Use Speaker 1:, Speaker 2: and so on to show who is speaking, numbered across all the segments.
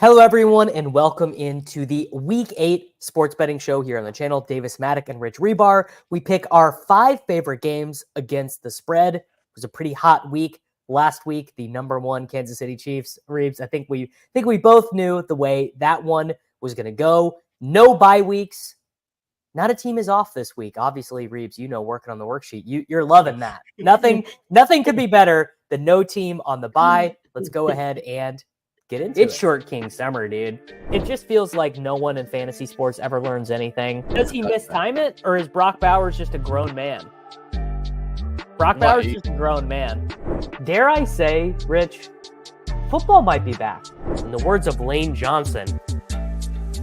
Speaker 1: Hello, everyone, and welcome into the Week 8 sports betting show here on the channel. Davis Mattek and Rich Hribar. We pick our 5 favorite games against the spread. It was a pretty hot week last week. The #1 Kansas City Chiefs. Reeves, I think we both knew the way that one was going to go. No bye weeks. Not a team is off this week. Obviously, Reeves, working on the worksheet. You're loving that. Nothing could be better than no team on the bye. Let's go ahead and get into it. It's short king summer, dude. It just feels like no one in fantasy sports ever learns anything. Does he mistime it, or is Brock Bowers just a grown man? Brock Bowers is just a grown man. Dare I say, Rich, football might be back. In the words of Lane Johnson,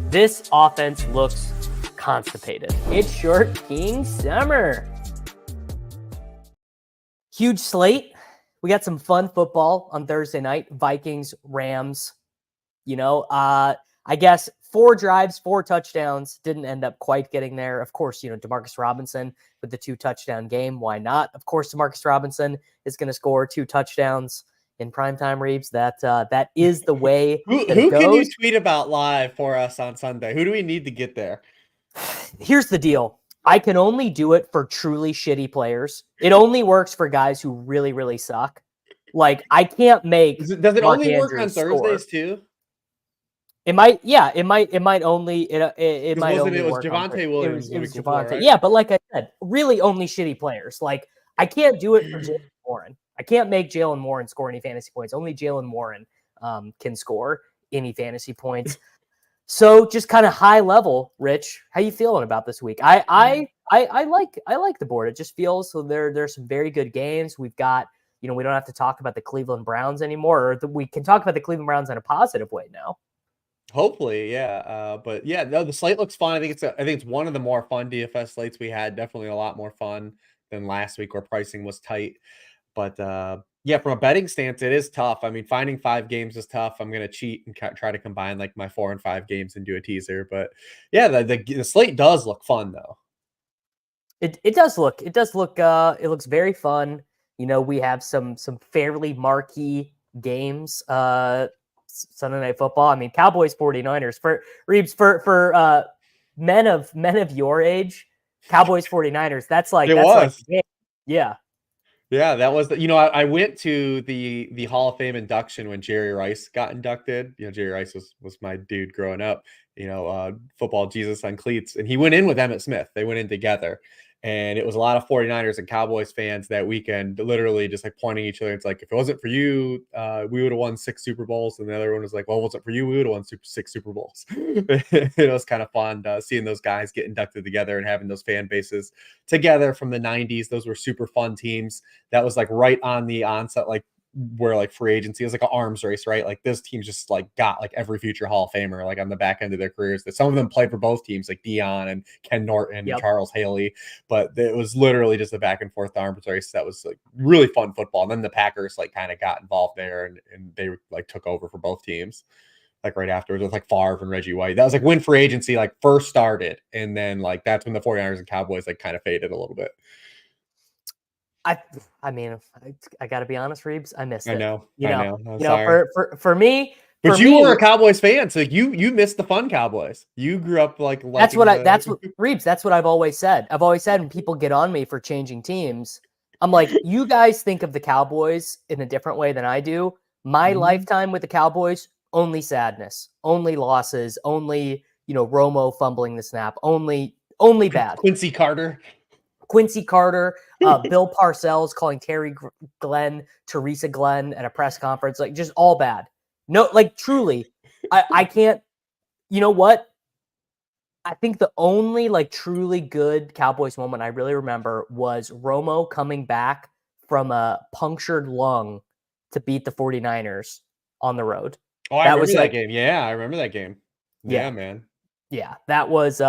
Speaker 1: this offense looks constipated. It's short king summer. Huge slate. We got some fun football on Thursday night. Vikings, Rams. I guess 4 drives, 4 touchdowns. Didn't end up quite getting there. Of course, Demarcus Robinson with the 2 touchdown game. Why not? Of course, Demarcus Robinson is going to score 2 touchdowns in primetime, Reeves. That is the way
Speaker 2: Who can you tweet about live for us on Sunday? Who do we need to get there?
Speaker 1: Here's the deal. I can only do it for truly shitty players. It only works for guys who really, really suck. Like, I can't make.
Speaker 2: Does it
Speaker 1: Mark
Speaker 2: only work
Speaker 1: Andrews
Speaker 2: on Thursdays
Speaker 1: score.
Speaker 2: too?
Speaker 1: It might. Yeah, it might only. It might only.
Speaker 2: It was
Speaker 1: work
Speaker 2: Javonte Williams.
Speaker 1: It was Javonte. Right? Yeah, but like I said, really only shitty players. Like, I can't do it for Jalen Warren. I can't make Jalen Warren score any fantasy points. Only Jalen Warren can score any fantasy points. So just kind of high level, Rich, how you feeling about this week? I like the board. It just feels so there's some very good games. We've got, we don't have to talk about the Cleveland Browns anymore, or we can talk about the Cleveland Browns in a positive way now.
Speaker 2: Hopefully, yeah. But yeah, no, the slate looks fun. I think it's one of the more fun DFS slates we had. Definitely a lot more fun than last week where pricing was tight. But yeah, from a betting stance, it is tough. I mean, finding 5 games is tough. I'm going to cheat and try to combine like my 4 and 5 games and do a teaser. But yeah, the slate does look fun though.
Speaker 1: It does look. It looks very fun. We have some fairly marquee games. Sunday Night Football. I mean, Cowboys 49ers for Reeves for men of your age. Cowboys 49ers. That's like yeah.
Speaker 2: Yeah, that was I went to the Hall of Fame induction when Jerry Rice got inducted. Jerry Rice was my dude growing up, football Jesus on cleats. And he went in with Emmitt Smith. They went in together. And it was a lot of 49ers and Cowboys fans that weekend, literally just like pointing at each other. It's like, if it wasn't for you, we would have won 6 Super Bowls. And the other one was like, well, if it wasn't for you, we would have won 6 Super Bowls. It was kind of fun seeing those guys get inducted together and having those fan bases together from the 90s. Those were super fun teams. That was like right on the onset, like where like free agency is like an arms race, right? Like this team just like got like every future Hall of Famer like on the back end of their careers. That some of them played for both teams, like Dion and Ken Norton and Charles Haley. But it was literally just a back and forth arms race that was like really fun football. And then the Packers like kind of got involved there and they like took over for both teams. Like right afterwards with like Favre and Reggie White. That was like when free agency like first started. And then like that's when the 49ers and Cowboys like kind of faded a little bit.
Speaker 1: I mean, I got to be honest, Reeves. I missed it.
Speaker 2: I know.
Speaker 1: For me.
Speaker 2: But you were a Cowboys fan, so you missed the fun Cowboys. You grew up like
Speaker 1: that's what Reeves. That's what I've always said. I've always said when people get on me for changing teams, I'm like, you guys think of the Cowboys in a different way than I do. My lifetime with the Cowboys, only sadness, only losses, only Romo fumbling the snap, only bad.
Speaker 2: Quincy Carter,
Speaker 1: Bill Parcells calling Terry Glenn, Teresa Glenn at a press conference, like just all bad. No, like truly, I can't, you know what? I think the only like truly good Cowboys moment I really remember was Romo coming back from a punctured lung to beat the 49ers on the road.
Speaker 2: Oh, I remember that game. Yeah, I remember that game. Yeah, man.
Speaker 1: Yeah, that was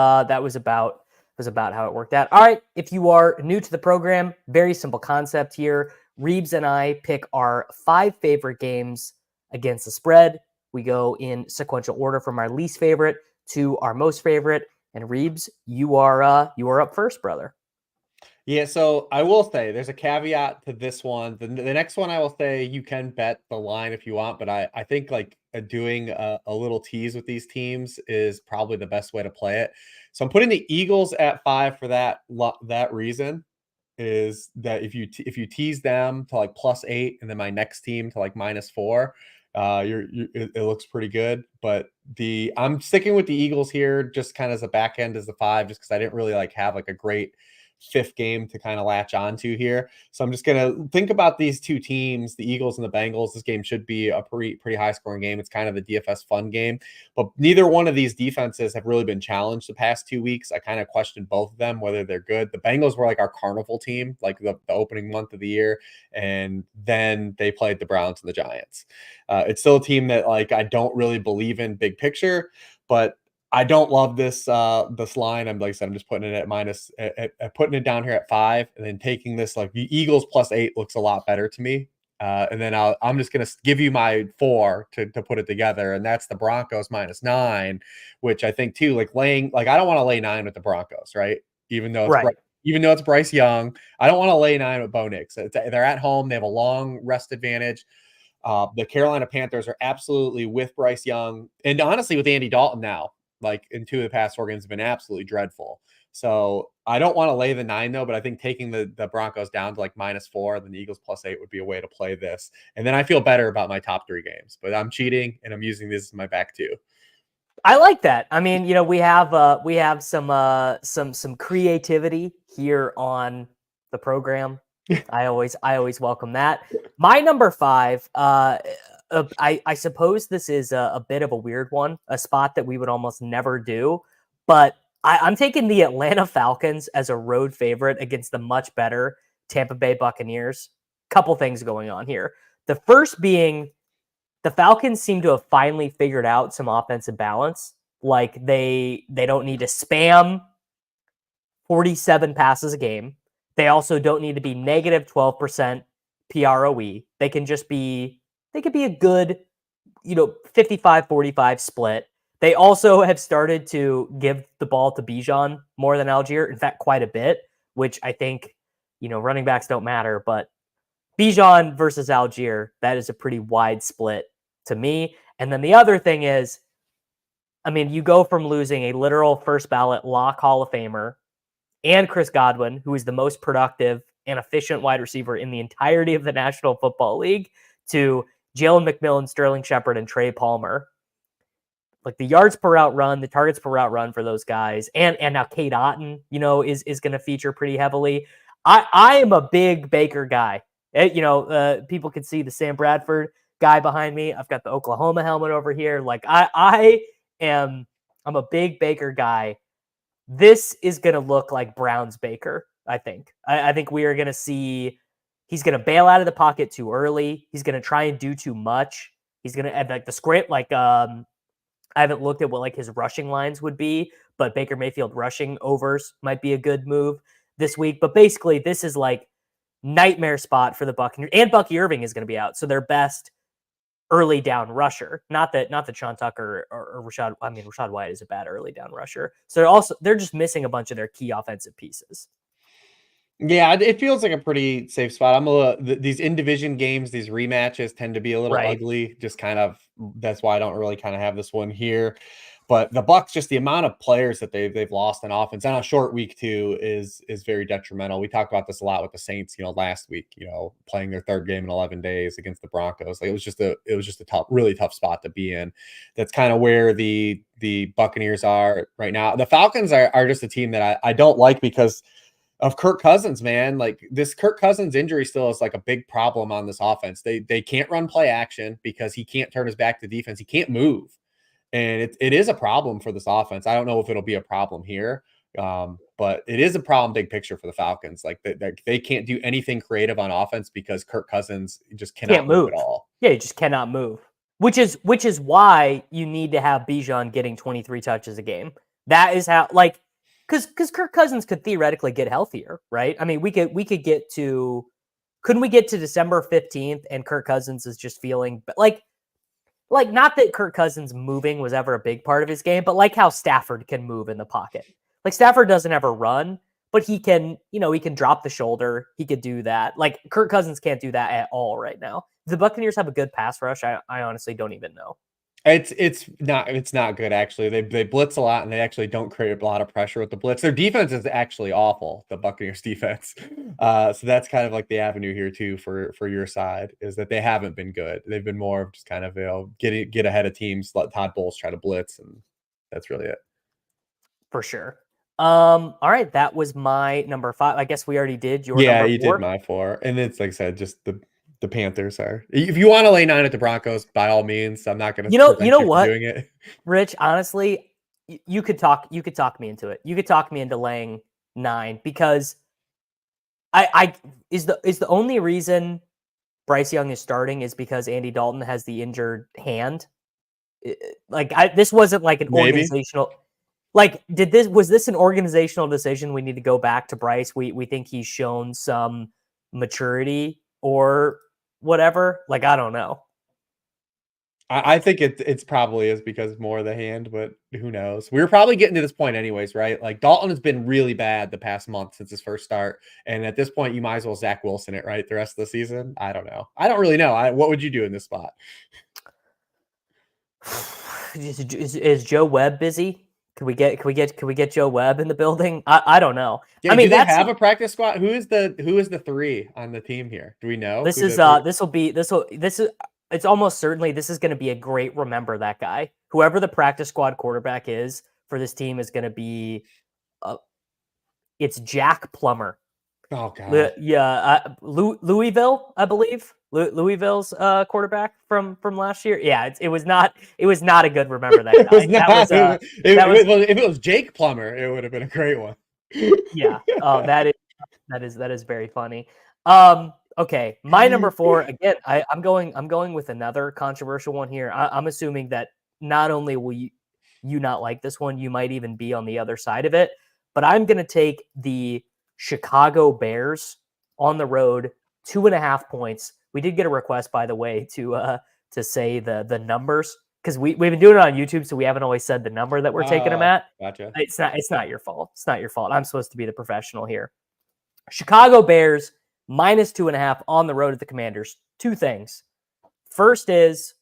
Speaker 1: about how it worked out. All right, if you are new to the program, very simple concept here. Reeves and I pick our 5 favorite games against the spread. We go in sequential order from our least favorite to our most favorite. And Reeves, you are up first, brother.
Speaker 2: Yeah, so I will say there's a caveat to this one. The next one I will say you can bet the line if you want, but I think like doing a little tease with these teams is probably the best way to play it. So I'm putting the Eagles at 5 for that reason is that if you tease them to like +8 and then my next team to like -4, it looks pretty good. But I'm sticking with the Eagles here just kind of as a back end as the 5, just because I didn't really like have like a great fifth game to kind of latch onto here. So I'm just gonna think about these two teams, the Eagles and the Bengals. This game should be a pretty high scoring game. It's kind of the DFS fun game, but neither one of these defenses have really been challenged the past 2 weeks. I kind of questioned both of them whether they're good. The Bengals were like our carnival team, like the opening month of the year, and then they played the Browns and the Giants. It's still a team that like I don't really believe in big picture, but I don't love this line. I'm like I said, I'm just putting it at putting it down here at 5, and then taking this like the Eagles +8 looks a lot better to me. And then I'm just gonna give you my 4 to put it together, and that's the Broncos -9, which I think too like laying like I don't want to lay 9 with the Broncos, right? Even though it's
Speaker 1: Right.
Speaker 2: even though it's Bryce Young, I don't want to lay 9 with Bo Nix. They're at home, they have a long rest advantage. The Carolina Panthers are absolutely with Bryce Young, and honestly with Andy Dalton now. Like in 2 of the past 4 games have been absolutely dreadful. So I don't want to lay the 9 though, but I think taking the Broncos down to like -4 and then the Eagles +8 would be a way to play this. And then I feel better about my top 3 games. But I'm cheating and I'm using this as my back 2.
Speaker 1: I like that. I mean, we have some creativity here on the program. I always welcome that. My number 5, I suppose this is a bit of a weird one, a spot that we would almost never do, but I'm taking the Atlanta Falcons as a road favorite against the much better Tampa Bay Buccaneers. Couple things going on here. The first being the Falcons seem to have finally figured out some offensive balance. Like they don't need to spam 47 passes a game. They also don't need to be negative 12% PROE. They could be a good, 55-45 split. They also have started to give the ball to Bijan more than Algier. In fact, quite a bit, which I think, running backs don't matter, but Bijan versus Algier, that is a pretty wide split to me. And then the other thing is, I mean, you go from losing a literal first ballot lock Hall of Famer and Chris Godwin, who is the most productive and efficient wide receiver in the entirety of the National Football League, to Jalen McMillan, Sterling Shepard, and Trey Palmer. Like the yards per route run, the targets per route run for those guys, and now Cade Otton, is going to feature pretty heavily. I am a big Baker guy. People can see the Sam Bradford guy behind me. I've got the Oklahoma helmet over here. Like I'm a big Baker guy. This is going to look like Brown's Baker, I think. I think we are going to see he's going to bail out of the pocket too early. He's going to try and do too much. He's going to have like the script, I haven't looked at what like his rushing lines would be, but Baker Mayfield rushing overs might be a good move this week. But basically, this is like nightmare spot for the Buccaneers, and Bucky Irving is going to be out, so their best early down rusher. Not that Sean Tucker or Rashad. I mean, Rashad White is a bad early down rusher. So they're just missing a bunch of their key offensive pieces.
Speaker 2: Yeah, it feels like a pretty safe spot. These in division games, these rematches tend to be a little ugly. Just kind of that's why I don't really kind of have this one here. But the Bucs, just the amount of players that they've lost on offense on a short week too is very detrimental. We talked about this a lot with the Saints, last week, playing their 3rd game in 11 days against the Broncos. Like it was just a really tough spot to be in. That's kind of where the Buccaneers are right now. The Falcons are just a team that I don't like because of Kirk Cousins, man. Like this Kirk Cousins injury still is like a big problem on this offense. They can't run play action because he can't turn his back to defense. He can't move. And it is a problem for this offense. I don't know if it'll be a problem here, but it is a problem big picture for the Falcons. Like they can't do anything creative on offense because Kirk Cousins just can't move at all.
Speaker 1: Yeah, he just cannot move. Which is why you need to have Bijan getting 23 touches a game. That is how because Kirk Cousins could theoretically get healthier, right? I mean, couldn't we get to December 15th and Kirk Cousins is just feeling like not that Kirk Cousins moving was ever a big part of his game, but like how Stafford can move in the pocket. Like Stafford doesn't ever run, but he can, he can drop the shoulder. He could do that. Like Kirk Cousins can't do that at all right now. The Buccaneers have a good pass rush. I honestly don't even know.
Speaker 2: It's not good actually. They blitz a lot and they actually don't create a lot of pressure with the blitz. Their defense is actually awful, the Buccaneers defense. So that's kind of like the avenue here too for your side is that they haven't been good. They've been more of just kind of get ahead of teams, let Todd Bowles try to blitz, and that's really it.
Speaker 1: For sure. All right, that was my number 5. I guess we already did your number 4.
Speaker 2: Yeah, you did my 4, and it's like I said, just the Panthers are. If you want to lay 9 at the Broncos, by all means. I'm not going to.
Speaker 1: You know what,
Speaker 2: doing it.
Speaker 1: Rich? Honestly, you could talk me into it. You could talk me into laying 9 because I is the only reason Bryce Young is starting is because Andy Dalton has the injured hand. This wasn't like an organizational. Like, was this an organizational decision? We need to go back to Bryce. We think he's shown some maturity or whatever. Like, I don't know.
Speaker 2: I think it's probably is because more of the hand, but who knows? We were probably getting to this point anyways, right? Like Dalton has been really bad the past month since his first start. And at this point, you might as well Zach Wilson it, right? The rest of the season. I don't know. I don't really know. What would you do in this spot?
Speaker 1: Is Joe Webb busy? Could we get Joe Webb in the building? I don't know.
Speaker 2: Yeah, I mean, do they have a practice squad? Who is the 3 on the team here? Do we know? It's
Speaker 1: almost certainly this is going to be a great remember that guy. Whoever the practice squad quarterback is for this team is going to be it's Jack Plummer.
Speaker 2: Oh god.
Speaker 1: Louisville, I believe. Louisville's quarterback from last year. Yeah, it was not a good remember that guy.
Speaker 2: If it was Jake Plummer, it would have been a great one.
Speaker 1: Yeah. Oh, that is very funny. Okay, my number 4 again. I'm going with another controversial one here. I'm assuming that not only will you not like this one, you might even be on the other side of it. But I'm going to take the Chicago Bears on the road, 2.5 points. We did get a request, by the way, to say the numbers because we've been doing it on YouTube, so we haven't always said the number that we're taking them at.
Speaker 2: Gotcha.
Speaker 1: It's not your fault. It's not your fault. I'm supposed to be the professional here. Chicago Bears -2.5 on the road at the Commanders. 2 things. First is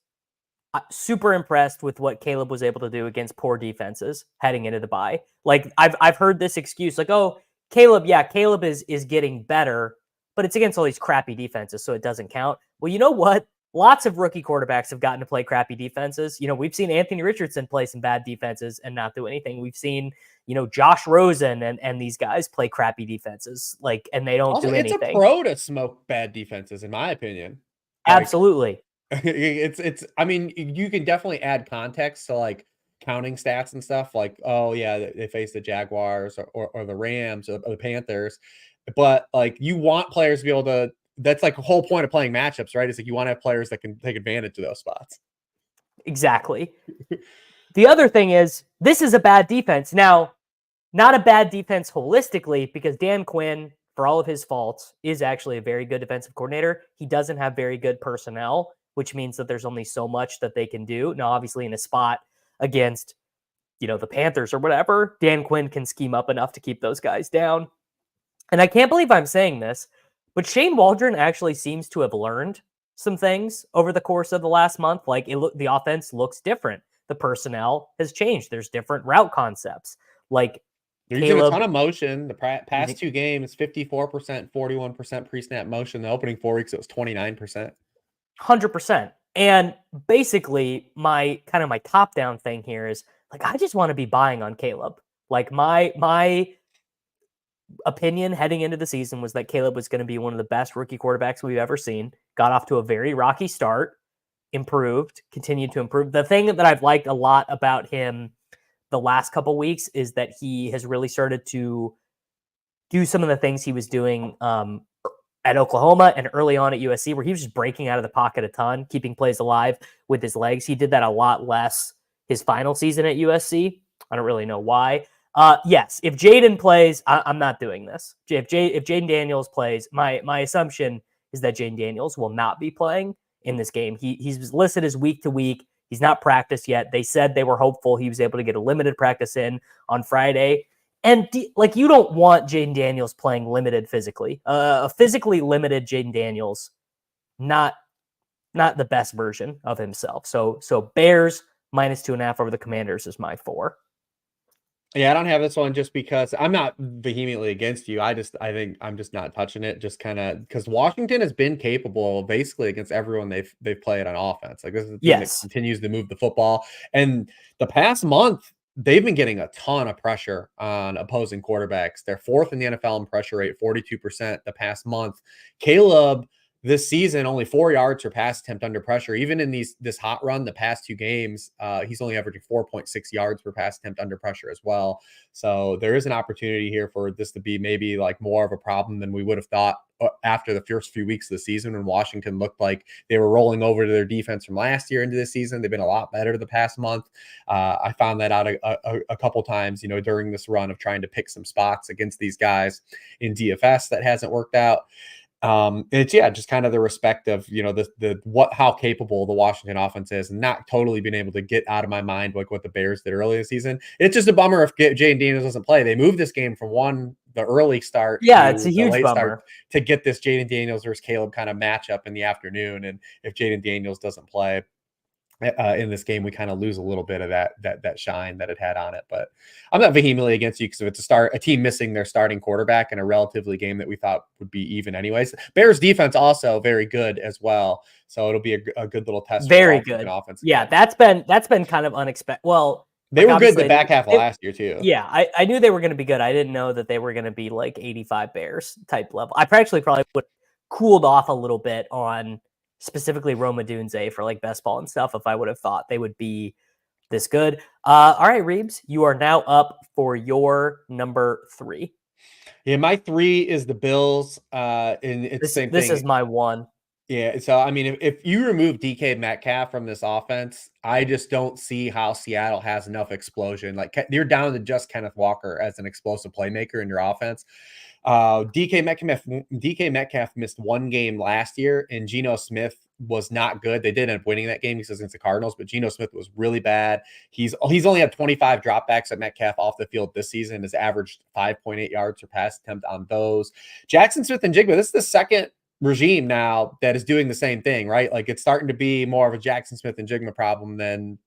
Speaker 1: super impressed with what Caleb was able to do against poor defenses heading into the bye. Like I've heard this excuse like, oh, Caleb is getting better, but it's against all these crappy defenses, so it doesn't count. Well, you know what? Lots of rookie quarterbacks have gotten to play crappy defenses. We've seen Anthony Richardson play some bad defenses and not do anything. We've seen, Josh Rosen and these guys play crappy defenses, and they don't do anything.
Speaker 2: It's a pro to smoke bad defenses, in my opinion.
Speaker 1: Absolutely.
Speaker 2: I mean, you can definitely add context to counting stats and stuff oh yeah, they face the Jaguars or the Rams or the Panthers. But you want players to be able to, that's the whole point of playing matchups, right? It's you want to have players that can take advantage of those spots.
Speaker 1: Exactly. The other thing is this is a bad defense. Now, not a bad defense holistically because Dan Quinn, for all of his faults, is actually a very good defensive coordinator. He doesn't have very good personnel, which means that there's only so much that they can do. Now, obviously in a spot against, the Panthers or whatever, Dan Quinn can scheme up enough to keep those guys down. And I can't believe I'm saying this, but Shane Waldron actually seems to have learned some things over the course of the last month. The offense looks different. The personnel has changed. There's different route concepts.
Speaker 2: They're using a ton of motion. The past 2 games, 54%, 41% pre-snap motion. The opening 4 weeks, it was 29%.
Speaker 1: 100%. And basically, my top-down thing here is, I just want to be buying on Caleb. My opinion heading into the season was that Caleb was going to be one of the best rookie quarterbacks we've ever seen. Got off to a very rocky start, improved, continued to improve. The thing that I've liked a lot about him the last couple weeks is that he has really started to do some of the things he was doing at Oklahoma and early on at USC, where he was just breaking out of the pocket a ton, keeping plays alive with his legs. He did that a lot less his final season at USC. I don't really know why. Yes, if Jaden plays, I'm not doing this. If Jaden Daniels plays, my assumption is that Jaden Daniels will not be playing in this game. He's listed as week to week. He's not practiced yet. They said they were hopeful he was able to get a limited practice in on Friday. And like, you don't want Jaden Daniels playing limited physically. A physically limited Jaden Daniels, not the best version of himself. So Bears -2.5 over the Commanders is my 4.
Speaker 2: Yeah, I don't have this one just because I'm not vehemently against you. I think I'm just not touching it, just kind of because Washington has been capable basically against everyone they've played on offense. Like, this is a team that
Speaker 1: Yes.
Speaker 2: continues to move the football. And the past month, they've been getting a ton of pressure on opposing quarterbacks. They're 4th in the NFL in pressure rate, 42% the past month. Caleb this season, only 4 yards per pass attempt under pressure. Even in this hot run, the past 2 games, he's only averaging 4.6 yards per pass attempt under pressure as well. So there is an opportunity here for this to be maybe like more of a problem than we would have thought after the first few weeks of the season, when Washington looked like they were rolling over to their defense from last year into this season. They've been a lot better the past month. I found that out a couple times, during this run of trying to pick some spots against these guys in DFS that hasn't worked out. It's just kind of the respect of how capable the Washington offense is, and not totally being able to get out of my mind like what the Bears did early in the season. It's just a bummer if Jaden Daniels doesn't play. They moved this game from the early start
Speaker 1: Yeah,
Speaker 2: to
Speaker 1: it's a
Speaker 2: the
Speaker 1: huge
Speaker 2: late
Speaker 1: bummer
Speaker 2: start to get this Jaden Daniels versus Caleb kind of matchup in the afternoon. And if Jaden Daniels doesn't play in this game, we kind of lose a little bit of that shine that it had on it. But I'm not vehemently against you, because if it's a team missing their starting quarterback in a relatively game that we thought would be even anyways. Bears defense also very good as well, so it'll be a good little test.
Speaker 1: Very
Speaker 2: for the
Speaker 1: good
Speaker 2: offense.
Speaker 1: Yeah,
Speaker 2: again.
Speaker 1: that's been kind of unexpected. Well,
Speaker 2: They
Speaker 1: like,
Speaker 2: were good the
Speaker 1: obviously,
Speaker 2: back half of last year too.
Speaker 1: Yeah, I knew they were going to be good. I didn't know that they were going to be like 85 Bears type level. I probably would have cooled off a little bit on specifically Roma Dunze for like best ball and stuff if I would have thought they would be this good. All right, Reeves, you are now up for your number 3.
Speaker 2: Yeah, my 3 is the Bills. And it's the same
Speaker 1: This
Speaker 2: thing.
Speaker 1: is my 1.
Speaker 2: Yeah, so I mean, if you remove DK Metcalf from this offense, I just don't see how Seattle has enough explosion. Like, you're down to just Kenneth Walker as an explosive playmaker in your offense. DK Metcalf missed 1 game last year, and Geno Smith was not good. They did end up winning that game because against the Cardinals, but Geno Smith was really bad. He's only had 25 dropbacks at Metcalf off the field this season. Has averaged 5.8 yards per pass attempt on those. Jackson Smith and Jigba, this is the second regime now that is doing the same thing, right? Like, it's starting to be more of a Jackson Smith and Jigma problem than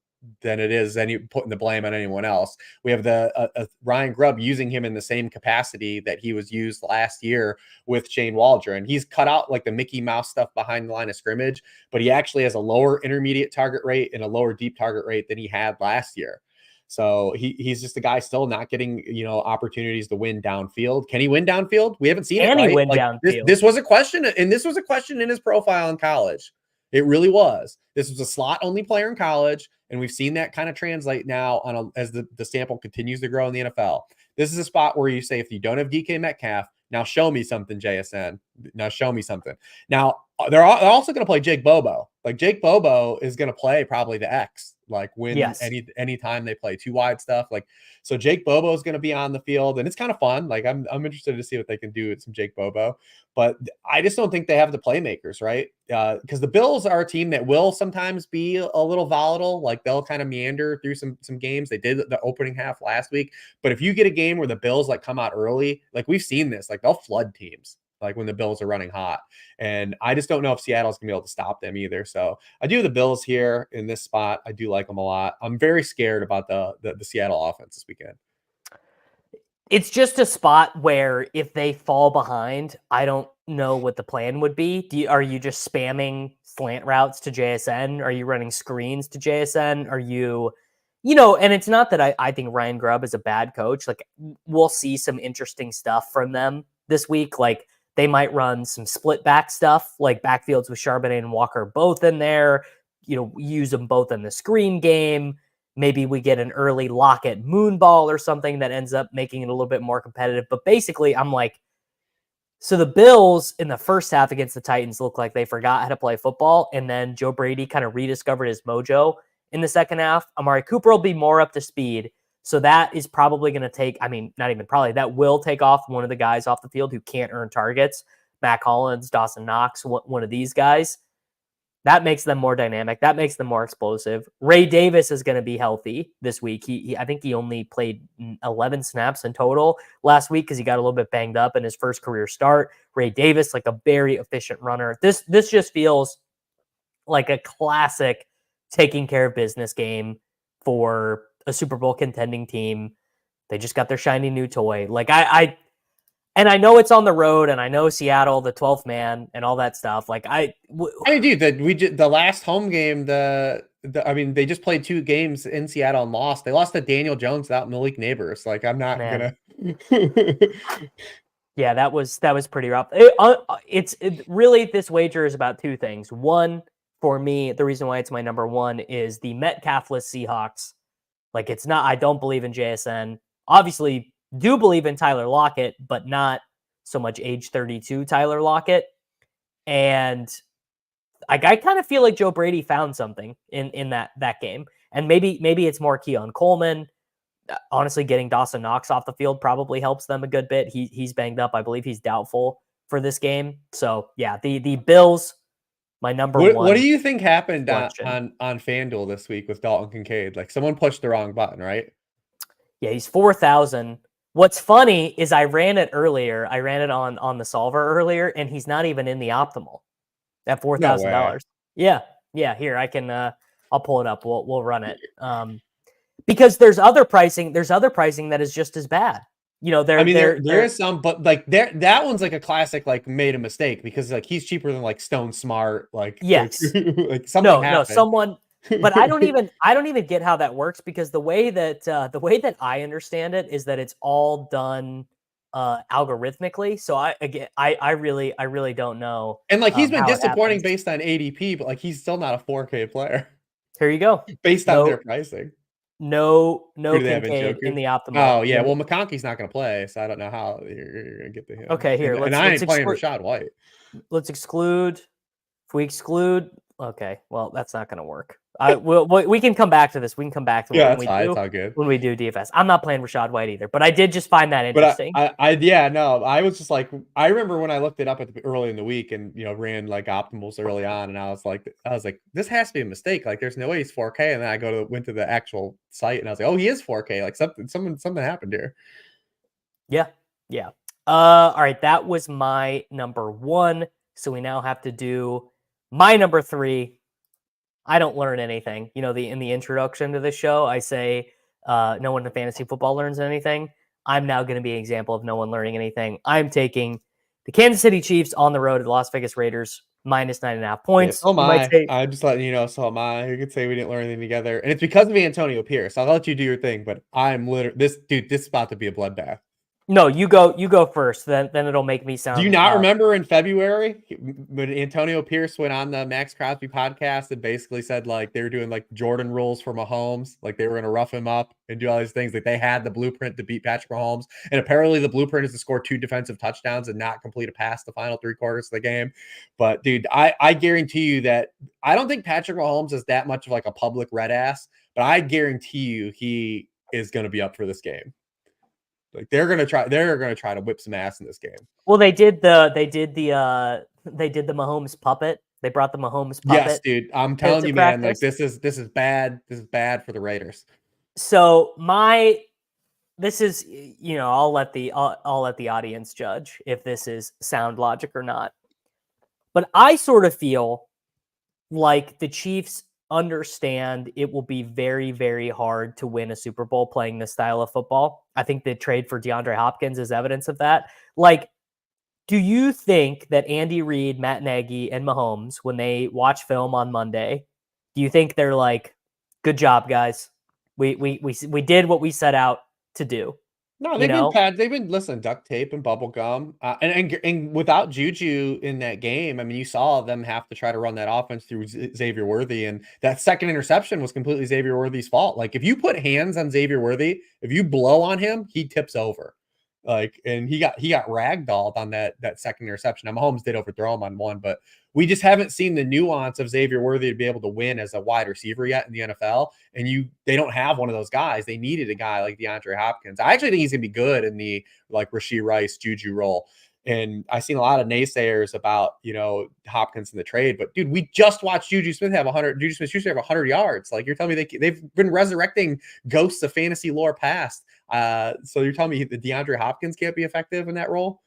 Speaker 2: it is putting the blame on anyone else. We have the Ryan Grubb using him in the same capacity that he was used last year with Shane Waldron. He's cut out like the Mickey Mouse stuff behind the line of scrimmage, but he actually has a lower intermediate target rate and a lower deep target rate than he had last year. So he's just a guy still not getting, opportunities to win downfield. Can he win downfield? We haven't seen it, right?
Speaker 1: Win
Speaker 2: like,
Speaker 1: downfield.
Speaker 2: This was a question, and this was a question in his profile in college. It really was. This was a slot-only player in college, and we've seen that kind of translate now as the sample continues to grow in the NFL. This is a spot where you say, if you don't have DK Metcalf, now show me something, JSN. Now show me something. Now, they're also going to play Jake Bobo. Like, Jake Bobo is going to play probably the X, like when any time they play 2 wide stuff. Like, so Jake Bobo is going to be on the field, and it's kind of fun. Like, I'm interested to see what they can do with some Jake Bobo, but I just don't think they have the playmakers, right? Because the Bills are a team that will sometimes be a little volatile. Like, they'll kind of meander through some games. They did the opening half last week, but if you get a game where the Bills like come out early, like we've seen this, like they'll flood teams. Like when the Bills are running hot. And I just don't know if Seattle's going to be able to stop them either. So I do the Bills here in this spot. I do like them a lot. I'm very scared about the Seattle offense this weekend.
Speaker 1: It's just a spot where if they fall behind, I don't know what the plan would be. Are you just spamming slant routes to JSN? Are you running screens to JSN? Are you, and it's not that I think Ryan Grubb is a bad coach. Like, we'll see some interesting stuff from them this week. Like, they might run some split back stuff, like backfields with Charbonnet and Walker both in there, use them both in the screen game. Maybe we get an early Lockett moonball or something that ends up making it a little bit more competitive. But basically, I'm like, so the Bills in the first half against the Titans look like they forgot how to play football. And then Joe Brady kind of rediscovered his mojo in the second half. Amari Cooper will be more up to speed. So that is probably going to take, not even probably, that will take off one of the guys off the field who can't earn targets. Mac Hollins, Dawson Knox, one of these guys. That makes them more dynamic. That makes them more explosive. Ray Davis is going to be healthy this week. I think he only played 11 snaps in total last week because he got a little bit banged up in his first career start. Ray Davis, like a very efficient runner. This just feels like a classic taking care of business game for a Super Bowl contending team. They just got their shiny new toy. Like and I know it's on the road, and I know Seattle, the 12th man, and all that stuff. Like
Speaker 2: I mean, dude, the last home game, I mean, they just played 2 games in Seattle and lost. They lost to Daniel Jones without Malik Neighbors. Like, I'm not gonna.
Speaker 1: Yeah, that was pretty rough. It's really, this wager is about 2 things. One, for me, the reason why it's my number 1 is the Metcalfless Seahawks. Like, it's not. I don't believe in JSN. Obviously, do believe in Tyler Lockett, but not so much age 32 Tyler Lockett. And I kind of feel like Joe Brady found something in that game. And maybe it's more Keon Coleman. Honestly, getting Dawson Knox off the field probably helps them a good bit. He's banged up. I believe he's doubtful for this game. So yeah, the Bills, my number 1.
Speaker 2: What do you think happened on FanDuel this week with Dalton Kincaid? Like, someone pushed the wrong button, right?
Speaker 1: Yeah, he's 4,000. What's funny is I ran it earlier. I ran it on the solver earlier, and he's not even in the optimal at $4,000. Yeah. Here, I can. I'll pull it up. We'll run it. Because there's other pricing. There's other pricing that is just as bad. You know, there
Speaker 2: is some, but like that one's like a classic, like made a mistake because like he's cheaper than like Stone Smart. Like,
Speaker 1: yes,
Speaker 2: like something happened.
Speaker 1: someone. But I don't even get how that works, because the way that I understand it is that it's all done algorithmically. So I really don't know.
Speaker 2: And like, he's been disappointing based on ADP, but like, he's still not a 4K player.
Speaker 1: Here you go.
Speaker 2: Based on their pricing.
Speaker 1: No Kincaid in the optimal.
Speaker 2: Oh yeah, well, McConkey's not going to play, so I don't know how you're going to get to him.
Speaker 1: Okay, here.
Speaker 2: And I ain't playing Rachaad White.
Speaker 1: Let's exclude. If we exclude, okay, well, that's not going to work. We can come back to this. We can come back to
Speaker 2: it it's all good.
Speaker 1: When we do DFS. I'm not playing Rachaad White either, but I did just find that interesting.
Speaker 2: But I was just like, I remember when I looked it up early in the week and, you know, ran like optimals early on, and I was like, this has to be a mistake. Like, there's no way he's 4K. And then I went to the actual site, and I was like, oh, he is 4K. Like, something happened here.
Speaker 1: Yeah. All right, that was my number 1. So we now have to do my number 3. I don't learn anything. You know, in the introduction to this show, I say no one in fantasy football learns anything. I'm now going to be an example of no one learning anything. I'm taking the Kansas City Chiefs on the road to the Las Vegas Raiders, -9.5 points.
Speaker 2: Yeah, so am I. I'm just letting you know, so am I. You could say we didn't learn anything together. And it's because of Antonio Pierce. I'll let you do your thing, but I'm literally, this is about to be a bloodbath.
Speaker 1: No, you go first. Then it'll make me sound.
Speaker 2: Do you not remember in February when Antonio Pierce went on the Max Crosby podcast and basically said like they were doing like Jordan rules for Mahomes, like they were going to rough him up and do all these things, like they had the blueprint to beat Patrick Mahomes, and apparently the blueprint is to score 2 defensive touchdowns and not complete a pass the final 3 quarters of the game. But dude, I guarantee you that I don't think Patrick Mahomes is that much of like a public red ass, but I guarantee you he is going to be up for this game. Like they're gonna try to whip some ass in this game.
Speaker 1: Well, they did the Mahomes puppet. They brought the Mahomes puppet.
Speaker 2: Yes, dude. I'm telling you, man. Like this is bad. This is bad for the Raiders.
Speaker 1: So this is, you know, I'll let the audience judge if this is sound logic or not. But I sort of feel like the Chiefs understand it will be very, very hard to win a Super Bowl playing this style of football. I think the trade for DeAndre Hopkins is evidence of that. Like, do you think that Andy Reid, Matt Nagy, and Mahomes, when they watch film on Monday, do you think they're like, good job, guys? We did what we set out to do?
Speaker 2: No, they've been listen, duct tape and bubble gum, and without Juju in that game, I mean, you saw them have to try to run that offense through Xavier Worthy, and that second interception was completely Xavier Worthy's fault. Like, if you put hands on Xavier Worthy, if you blow on him, he tips over. Like, and he got ragdolled on that second interception. Now, Mahomes did overthrow him on one, but we just haven't seen the nuance of Xavier Worthy to be able to win as a wide receiver yet in the NFL. And they don't have one of those guys. They needed a guy like DeAndre Hopkins. I actually think he's gonna be good in the like Rashee Rice, Juju role. And I seen a lot of naysayers about, Hopkins in the trade, but dude, we just watched Juju Smith-Schuster have 100 yards. Like, you're telling me they've been resurrecting ghosts of fantasy lore past. So you're telling me that DeAndre Hopkins can't be effective in that role?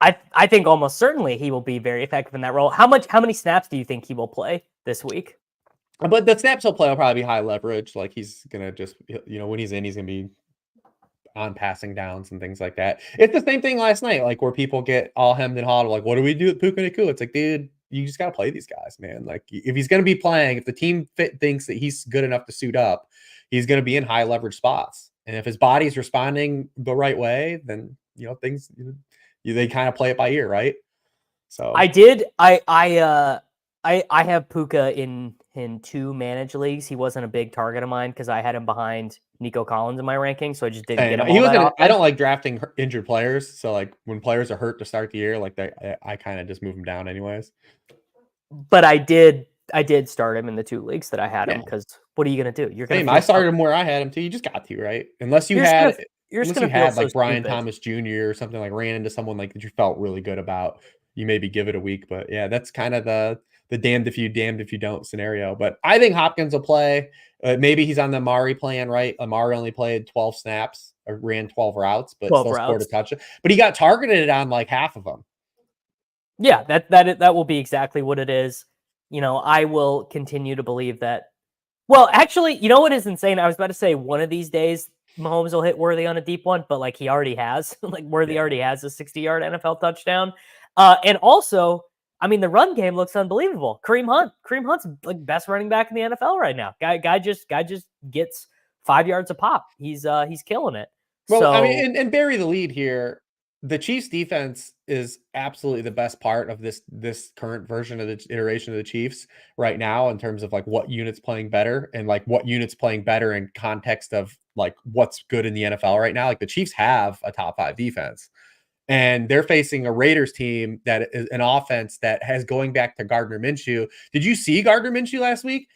Speaker 1: I think almost certainly he will be very effective in that role. How many snaps do you think he will play this week?
Speaker 2: But the snaps he'll play will probably be high leverage. Like, he's gonna just, when he's in, he's gonna be on passing downs and things like that. It's the same thing last night, like, where people get all hemmed and hawed, like, what do we do with Puka Nacua? It's like, dude, you just got to play these guys, man. Like, if he's going to be playing, if the team thinks that he's good enough to suit up, he's going to be in high leverage spots. And if his body's responding the right way, then, things, they kind of play it by ear, right? So
Speaker 1: I have Puka in 2 managed leagues. He wasn't a big target of mine because I had him behind Nico Collins in my ranking, so I just didn't get him.
Speaker 2: I don't like drafting injured players, so like when players are hurt to start the year, like I kind of just move them down anyways.
Speaker 1: But I did start him in the 2 leagues that I had him, because what are you gonna do? You're gonna.
Speaker 2: I started him where I had him too. You just got to, right? Unless you had like Brian Thomas Jr. or something, like ran into someone like that you felt really good about, you maybe give it a week. But yeah, that's kind of the damned if you don't scenario. But I think Hopkins will play. Maybe he's on the Amari plan, right? Amari only played 12 snaps or ran 12 routes, but still scored a touchdown. But he got targeted on like half of them.
Speaker 1: Yeah, that will be exactly what it is. I will continue to believe that. Well, actually, you know what is insane? I was about to say one of these days Mahomes will hit Worthy on a deep one, but like he already has. Like Worthy already has a 60-yard NFL touchdown. And also, I mean, the run game looks unbelievable. Kareem Hunt's like best running back in the NFL right now. Guy just gets 5 yards a pop. He's killing it.
Speaker 2: Well,
Speaker 1: so,
Speaker 2: I mean, and bury the lead here. The Chiefs defense is absolutely the best part of this current version of the iteration of the Chiefs right now, in terms of like what units playing better and like what units playing better in context of like what's good in the NFL right now. Like, the Chiefs have a top 5 defense, and they're facing a Raiders team that is an offense that has going back to Gardner Minshew. Did you see Gardner Minshew last week?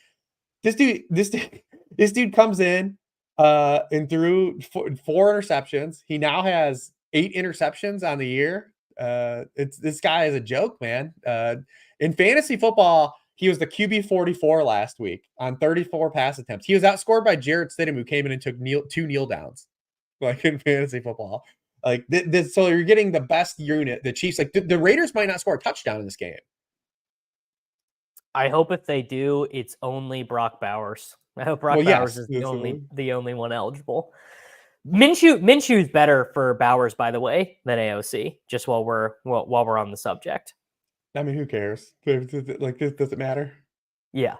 Speaker 2: This dude comes in and threw 4 interceptions. He now has 8 interceptions on the year. This guy is a joke, man. In fantasy football, he was the QB 44 last week on 34 pass attempts. He was outscored by Jarrett Stidham, who came in and took 2 kneel downs, like in fantasy football. Like so you're getting the best unit. The Chiefs, like the Raiders might not score a touchdown in this game.
Speaker 1: I hope if they do, it's only Brock Bowers. I hope Brock Bowers is the only one eligible. Minshew's better for Bowers, by the way, than AOC. Just while we're on the subject.
Speaker 2: I mean, who cares? Like, does it matter?
Speaker 1: Yeah.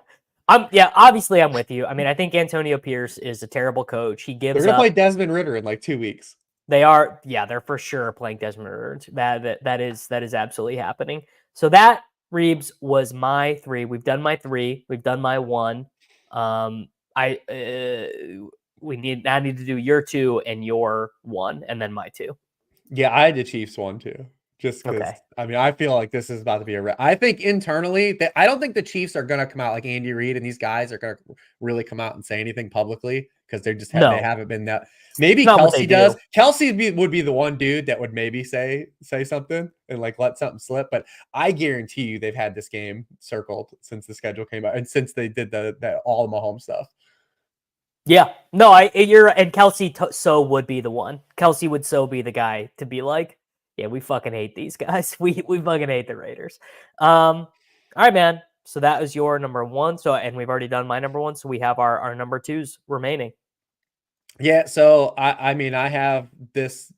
Speaker 1: Obviously I'm with you. I mean, I think Antonio Pierce is a terrible coach. They're
Speaker 2: going to play Desmond Ridder in like 2 weeks.
Speaker 1: They are. Yeah, they're for sure playing Desmond Ridder. That is absolutely happening. So that, Reeves, was my 3. We've done my 3. We've done my 1. I need to do your 2 and your 1, and then my 2.
Speaker 2: Yeah, I had the Chiefs 1 too. Just because, okay. I mean, I feel like this is about to be I think internally, I don't think the Chiefs are going to come out like Andy Reid and these guys are going to really come out and say anything publicly, because they just they haven't been that. Maybe Kelsey does. Kelsey would be the one dude that would maybe say something and like let something slip. But I guarantee you they've had this game circled since the schedule came out and since they did the all Mahomes stuff.
Speaker 1: Yeah, no, and Kelsey so would be the one. Kelsey would so be the guy to be like, yeah, we fucking hate these guys. We fucking hate the Raiders. All right, man. So that was your number 1. So, and we've already done my number 1. So we have our number 2s remaining.
Speaker 2: Yeah. So I mean, I have this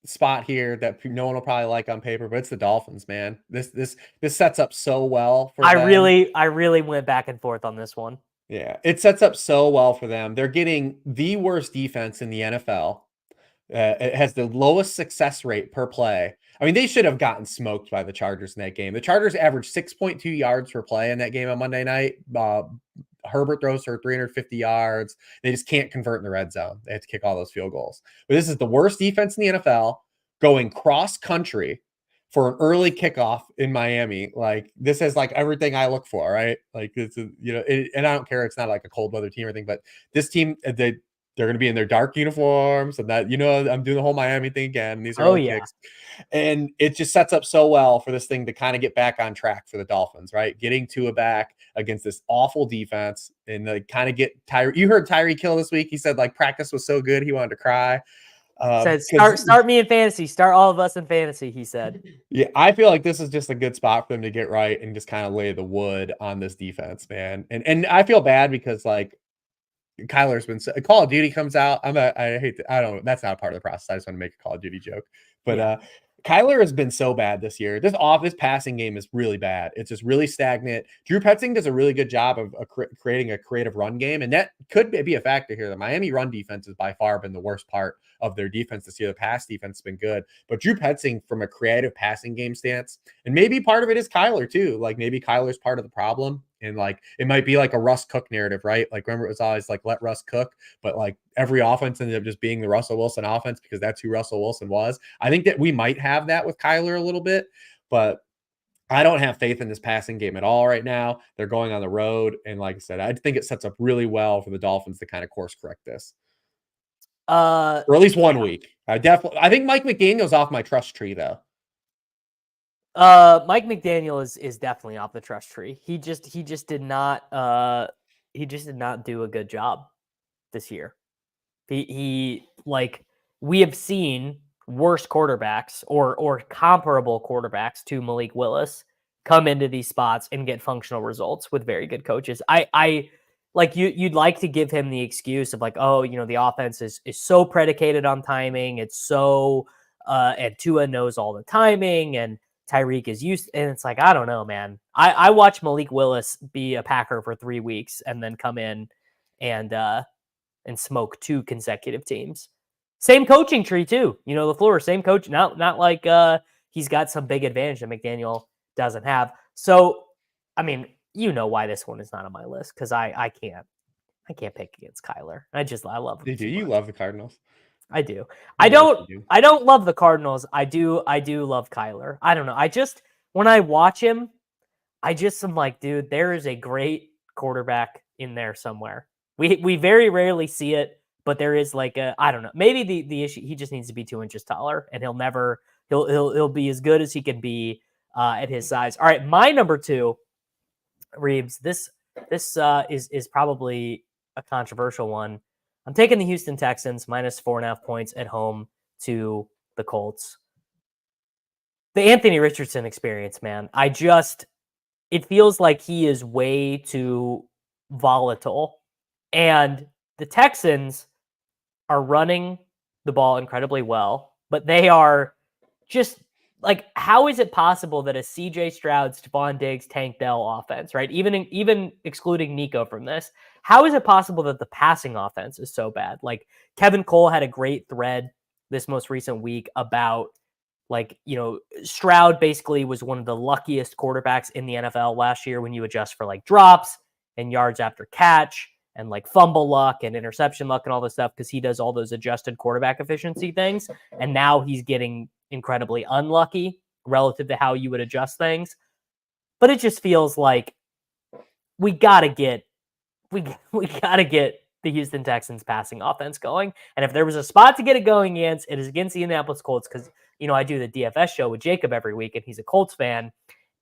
Speaker 2: spot here that no one will probably like on paper, but it's the Dolphins, man. This sets up so well for them.
Speaker 1: I really went back and forth on this one.
Speaker 2: Yeah, it sets up so well for them. They're getting the worst defense in the NFL. It has the lowest success rate per play. I mean, they should have gotten smoked by the Chargers in that game. The Chargers averaged 6.2 yards per play in that game on Monday night. Herbert throws for 350 yards. They just can't convert in the red zone. They have to kick all those field goals. But this is the worst defense in the NFL, going cross country for an early kickoff in Miami. Like, this is like everything I look for, right? Like, it's and I don't care. It's not like a cold weather team or anything, but this team, the they're going to be in their dark uniforms, and that, I'm doing the whole Miami thing again. These are
Speaker 1: Oh
Speaker 2: old
Speaker 1: yeah.
Speaker 2: kicks. And it just sets up so well for this thing to kind of get back on track for the Dolphins, right? Getting Tua back against this awful defense and kind of get Tyree. You heard Tyreek Hill this week. He said like practice was so good he wanted to cry.
Speaker 1: Said start me in fantasy, start all of us in fantasy, he said.
Speaker 2: Yeah, I feel like this is just a good spot for them to get right and just kind of lay the wood on this defense, man. And I feel bad because like Kyler's been Call of Duty comes out. I hate to, I don't, that's not a part of the process. I just want to make a Call of Duty joke. But Kyler has been so bad this year. This passing game is really bad. It's just really stagnant. Drew Petzing does a really good job of creating a creative run game, and that could be a factor here. The Miami run defense has by far been the worst part of their defense this year. The pass defense has been good, but Drew Petzing from a creative passing game stance, and maybe part of it is Kyler too. Like maybe Kyler's part of the problem. And like it might be like a Russ Cook narrative, right? Like remember it was always like let Russ cook, but like every offense ended up just being the Russell Wilson offense because that's who Russell Wilson was. I think that we might have that with Kyler a little bit, but I don't have faith in this passing game at all right now. They're going on the road, and like I said, I think it sets up really well for the Dolphins to kind of course correct this, or at least 1 week. I think Mike McDaniel's off my trust tree though.
Speaker 1: Mike McDaniel is definitely off the trust tree. He just did not do a good job this year. He like we have seen worse quarterbacks or comparable quarterbacks to Malik Willis come into these spots and get functional results with very good coaches. I like you'd like to give him the excuse of like, oh, the offense is so predicated on timing. It's so and Tua knows all the timing and Tyreek is used, and it's like, I don't know, man. I watched Malik Willis be a Packer for 3 weeks and then come in and smoke 2 consecutive teams. Same coaching tree too. LaFleur, same coach. Not like he's got some big advantage that McDaniel doesn't have. So, I mean, why this one is not on my list because I can't pick against Kyler. I love him.
Speaker 2: You love the Cardinals.
Speaker 1: I do. I don't love the Cardinals. I do love Kyler. I don't know. When I watch him, I just am like, dude, there is a great quarterback in there somewhere. We very rarely see it, but there is like I don't know. Maybe the issue, he just needs to be 2 inches taller and he'll be as good as he can be at his size. All right, my number 2, Reeves. This is probably a controversial one. I'm taking the Houston Texans minus 4.5 points at home to the Colts. The Anthony Richardson experience, man. It feels like he is way too volatile. And the Texans are running the ball incredibly well, but they are just like, how is it possible that a CJ Stroud, Stephon Diggs, Tank Dell offense, right? Even excluding Nico from this, how is it possible that the passing offense is so bad? Like Kevin Cole had a great thread this most recent week about Stroud basically was one of the luckiest quarterbacks in the NFL last year when you adjust for like drops and yards after catch and like fumble luck and interception luck and all this stuff because he does all those adjusted quarterback efficiency things. And now he's getting incredibly unlucky relative to how you would adjust things. But it just feels like we gotta get the Houston Texans passing offense going. And if there was a spot to get it going against, it is against the Indianapolis Colts because, I do the DFS show with Jacob every week and he's a Colts fan.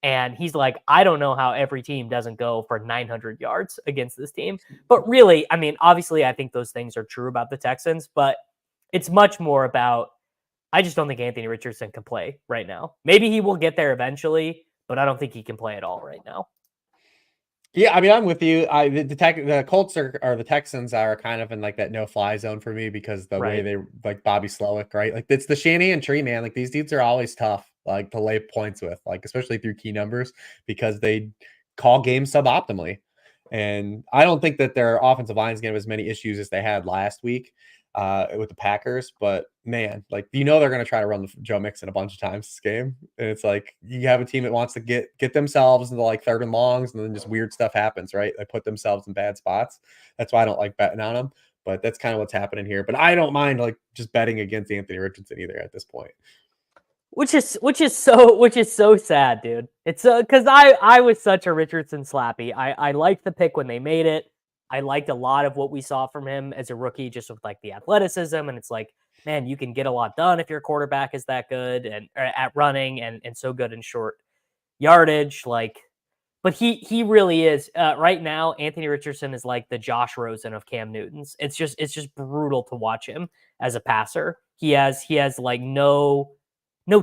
Speaker 1: And he's like, I don't know how every team doesn't go for 900 yards against this team. But really, I mean, obviously, I think those things are true about the Texans, but it's much more about, I just don't think Anthony Richardson can play right now. Maybe he will get there eventually, but I don't think he can play at all right now.
Speaker 2: Yeah, I mean, I'm with you. The Colts or the Texans are kind of in like that no-fly zone for me because the way they like Bobby Slowick, right? Like it's the Shanahan tree, man. Like these dudes are always tough, like to lay points with, like especially through key numbers because they call games suboptimally. And I don't think that their offensive line is going to have as many issues as they had last week with the Packers. But man, like they're going to try to run the Joe Mixon a bunch of times this game, and it's like you have a team that wants to get themselves into like 3rd and longs, and then just weird stuff happens, right? They put themselves in bad spots. That's why I don't like betting on them. But that's kind of what's happening here. But I don't mind like just betting against Anthony Richardson either at this point.
Speaker 1: Which is so sad, dude. It's because I was such a Richardson slappy. I liked the pick when they made it. I liked a lot of what we saw from him as a rookie, just with like the athleticism. And it's like, man, you can get a lot done if your quarterback is that good and at running and so good in short yardage. Like, but he really is right now. Anthony Richardson is like the Josh Rosen of Cam Newton's. It's just brutal to watch him as a passer. He has like no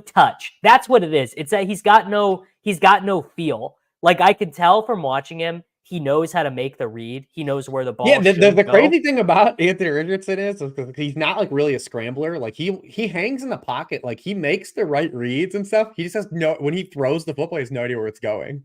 Speaker 1: touch. That's what it is. It's that he's got no feel. Like I can tell from watching him, he knows how to make the read. He knows where the ball
Speaker 2: Yeah,
Speaker 1: should
Speaker 2: the
Speaker 1: go.
Speaker 2: crazy thing about Anthony Richardson is he's not like really a scrambler. Like he hangs in the pocket, like he makes the right reads and stuff. He just has when he throws the football, he has no idea where it's going.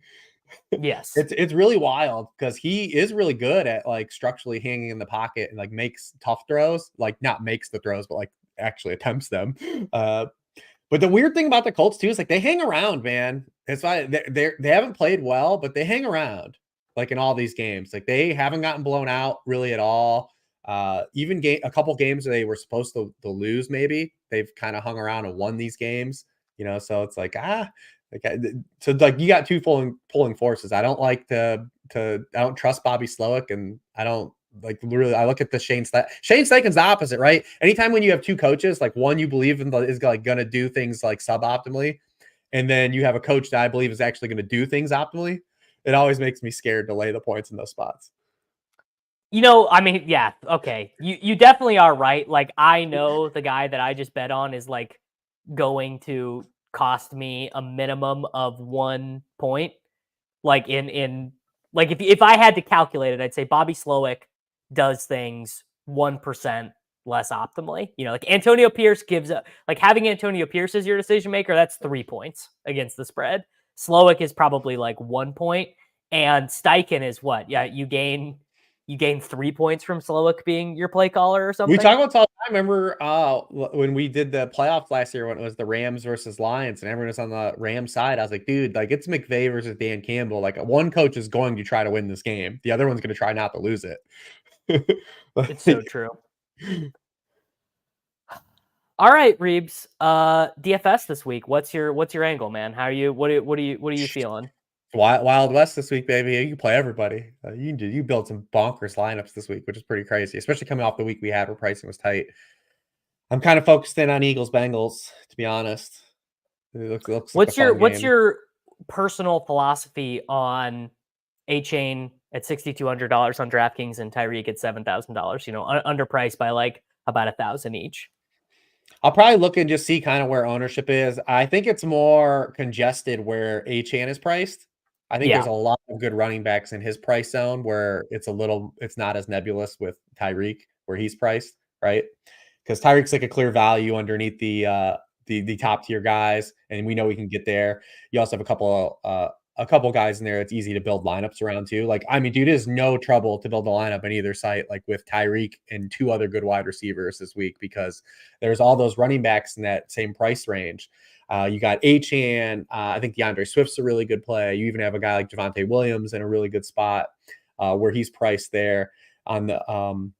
Speaker 1: Yes.
Speaker 2: It's really wild because he is really good at like structurally hanging in the pocket and like makes tough throws, like not makes the throws, but like actually attempts them. But the weird thing about the Colts too is like they hang around, man. It's why they haven't played well, but they hang around like in all these games. Like they haven't gotten blown out really at all. Even a couple games they were supposed to lose, maybe they've kind of hung around and won these games. So it's like so like you got two pulling forces. I don't like I don't trust Bobby Slowick, and I don't like really. I look at the Shane Steichen's the opposite, right? Anytime when you have two coaches, like one you believe in is like going to do things like suboptimally, and then you have a coach that I believe is actually going to do things optimally, it always makes me scared to lay the points in those spots.
Speaker 1: I mean, yeah, okay. You definitely are right. Like I know the guy that I just bet on is like going to cost me a minimum of 1 point. Like in like if I had to calculate it, I'd say Bobby Slowick does things 1% less optimally. Like Antonio Pierce like having Antonio Pierce as your decision maker, that's 3 points against the spread. Slowick is probably like 1 point, and Steichen is what? Yeah, you gain 3 points from Slowick being your play caller or something.
Speaker 2: We talk about this all the time. Remember when we did the playoffs last year when it was the Rams versus Lions and everyone was on the Rams side? I was like, dude, like it's McVay versus Dan Campbell. Like one coach is going to try to win this game. The other one's going to try not to lose it.
Speaker 1: It's so true. All right, Reebs. DFS this week. What's your angle, man? How are you? What are you feeling?
Speaker 2: Wild West this week, baby. You can play everybody. You build some bonkers lineups this week, which is pretty crazy, especially coming off the week we had where pricing was tight. I'm kind of focused in on Eagles Bengals, to be honest. It looks
Speaker 1: what's
Speaker 2: like
Speaker 1: your personal philosophy on A-Chain at $6,200 on DraftKings and Tyreek at $7,000? Underpriced by like about $1,000 each.
Speaker 2: I'll probably look and just see kind of where ownership is. I think it's more congested where A-Chan is priced. I think there's a lot of good running backs in his price zone where it's not as nebulous with Tyreek where he's priced, right? Because Tyreek's like a clear value underneath the top tier guys, and we know we can get there. You also have a couple guys in there it's easy to build lineups around too. Like, I mean, dude, it is no trouble to build a lineup on either site, like with Tyreek and two other good wide receivers this week, because there's all those running backs in that same price range. You got Achane. I think DeAndre Swift's a really good play. You even have a guy like Javonte Williams in a really good spot where he's priced there on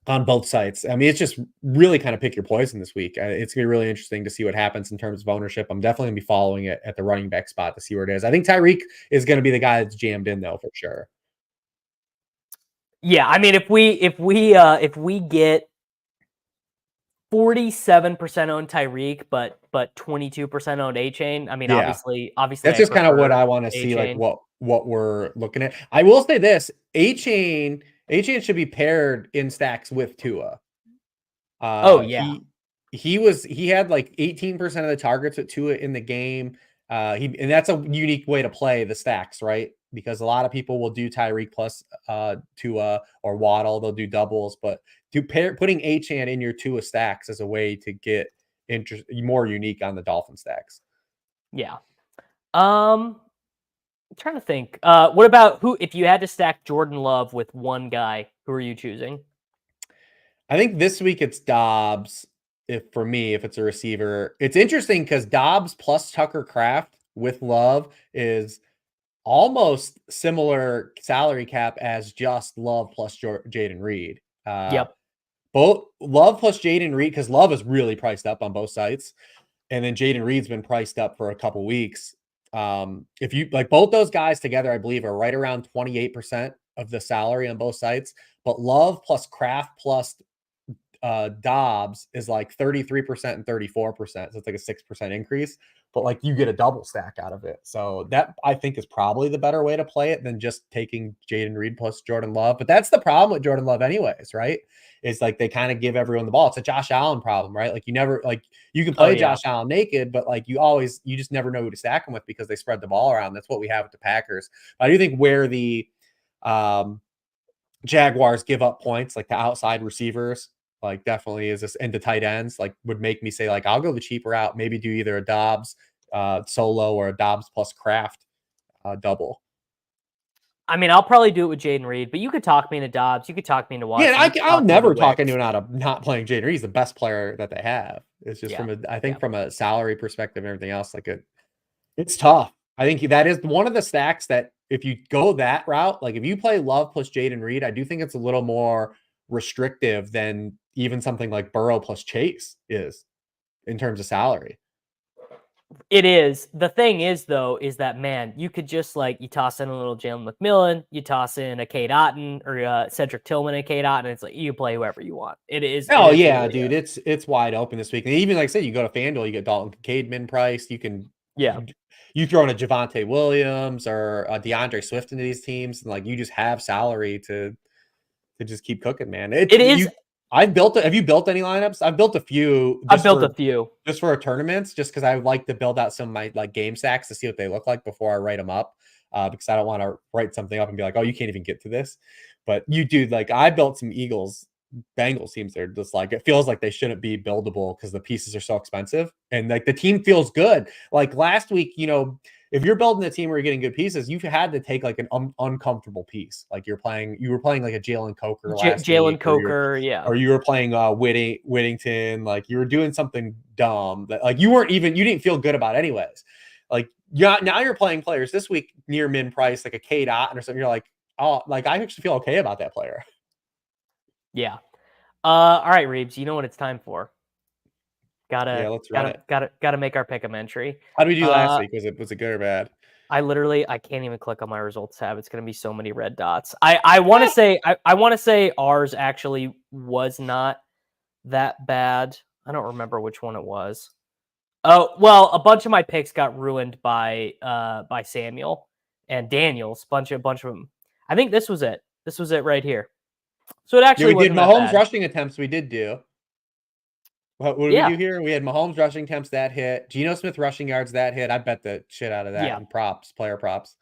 Speaker 2: both sites. I mean, it's just really kind of pick your poison this week. It's going to be really interesting to see what happens in terms of ownership. I'm definitely going to be following it at the running back spot to see where it is. I think Tyreek is going to be the guy that's jammed in though, for sure.
Speaker 1: Yeah, I mean, if we get 47% owned Tyreek, but 22% owned A-Chain. I mean,
Speaker 2: Yeah.
Speaker 1: obviously,
Speaker 2: that's just kind of what I want to see, like what we're looking at. I will say this: A-Chain should be paired in stacks with Tua. He had like 18% of the targets with Tua in the game. And that's a unique way to play the stacks, right? Because a lot of people will do Tyreek plus Tua or Waddle. They'll do doubles, but putting A-Chan in your Tua stacks is a way to get more unique on the Dolphin stacks.
Speaker 1: Yeah. I'm trying to think. What about if you had to stack Jordan Love with one guy, who are you choosing?
Speaker 2: I think this week it's Dobbs. If it's a receiver, it's interesting because Dobbs plus Tucker Kraft with Love is almost similar salary cap as just Love plus Jaden Reed.
Speaker 1: Yep.
Speaker 2: Both Love plus Jaden Reed, because Love is really priced up on both sites. And then Jaden Reed's been priced up for a couple weeks. If you like both those guys together, I believe are right around 28% of the salary on both sites, but Love plus Kraft plus Dobbs is like 33% and 34%. So it's like a 6% increase, but like you get a double stack out of it. So that I think is probably the better way to play it than just taking Jaden Reed plus Jordan Love. But that's the problem with Jordan Love anyways, right? It's like they kind of give everyone the ball. It's a Josh Allen problem, right? Like you never like you can play Josh Allen naked, but like you just never know who to stack him with because they spread the ball around. That's what we have with the Packers. But I do think where the Jaguars give up points, like the outside receivers, like definitely is this into tight ends, like would make me say like I'll go the cheaper route, maybe do either a Dobbs solo or a Dobbs plus Kraft double.
Speaker 1: I mean, I'll probably do it with Jaden Reed, but you could talk me into Dobbs. You could talk me into Watson.
Speaker 2: Yeah, I'll never talk anyone out of not playing Jaden Reed. He's the best player that they have. It's just from a salary perspective and everything else, like it's tough. I think that is one of the stacks that if you go that route, like if you play Love plus Jaden Reed, I do think it's a little more restrictive than even something like Burrow plus Chase is in terms of salary.
Speaker 1: It is. The thing is, though, is that, man, you could just like you toss in a little Jalen McMillan, you toss in a Cade Otton or Cedric Tillman and Cade Otton, and it's like you play whoever you want. It is.
Speaker 2: Oh,
Speaker 1: it is
Speaker 2: yeah,
Speaker 1: really
Speaker 2: dude. It's wide open this week. And even like I said, you go to FanDuel, you get Dalton Kincaid min price. You can you throw in a Javonte Williams or a DeAndre Swift into these teams, and like you just have salary to just keep cooking, man. It is. Have you built any lineups? I've built a few.
Speaker 1: I've built a few
Speaker 2: just for tournaments, just because I would like to build out some of my like game stacks to see what they look like before I write them up. Because I don't want to write something up and be like, oh, you can't even get to this. But you do like I built some Bengals teams. They're just like it feels like they shouldn't be buildable because the pieces are so expensive, and like the team feels good. Like last week, if you're building a team where you're getting good pieces, you've had to take like an uncomfortable piece. Like you were playing like a Jalen Coker last week,
Speaker 1: or
Speaker 2: you were playing Whittington. Like you were doing something dumb that like you didn't feel good about anyways. Like now you're playing players this week near min price, like a Cade Otton or something. You're like, oh, like I actually feel okay about that player.
Speaker 1: Yeah. All right, Reeves. You know what it's time for.
Speaker 2: Let's run it.
Speaker 1: Gotta make our pick 'em entry.
Speaker 2: How did we do last week? Was it good or bad?
Speaker 1: I can't even click on my results tab. It's gonna be so many red dots. I want to say ours actually was not that bad. I don't remember which one it was. Oh well, a bunch of my picks got ruined by Samuel and Daniels. Bunch of them. I think this was it. This was it right here. So it actually
Speaker 2: we did Mahomes rushing attempts. We did do. What did we do here? We had Mahomes rushing attempts that hit. Geno Smith rushing yards that hit. I bet the shit out of that in player props.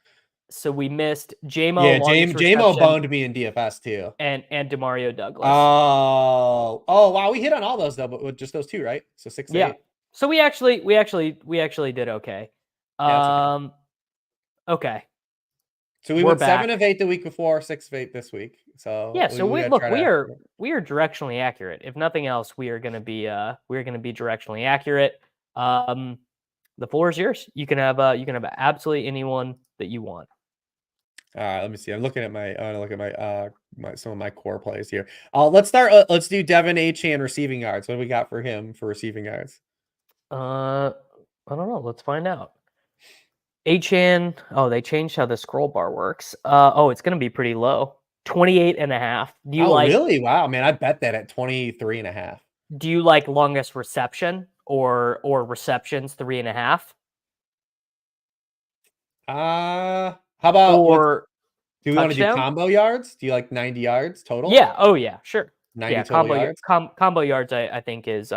Speaker 1: So we missed J-Mo.
Speaker 2: Yeah, J-Mo boned me in DFS too.
Speaker 1: And DeMario Douglas.
Speaker 2: Oh wow, we hit on all those though, but with just those two, right? So 6 to 8.
Speaker 1: So we actually did okay. Okay.
Speaker 2: So we went 7 of 8 the week before, 6 of 8 this week. So
Speaker 1: we are directionally accurate. If nothing else, we are going to be directionally accurate. The floor is yours. You can have absolutely anyone that you want.
Speaker 2: All right, let me see. I'm looking at my some of my core plays here. Let's start. Let's do Devin Achane receiving yards. What do we got for him for receiving yards?
Speaker 1: I don't know. Let's find out. Achane, they changed how the scroll bar works. It's going to be pretty low. 28.5. Do you
Speaker 2: really? Wow, man, I bet that at 23.5.
Speaker 1: Do you like longest reception or receptions 3.5?
Speaker 2: How about do we want to do combo yards? Do you like 90 yards total?
Speaker 1: Yeah. Oh yeah, sure.
Speaker 2: 90 total yards.
Speaker 1: Combo yards I think is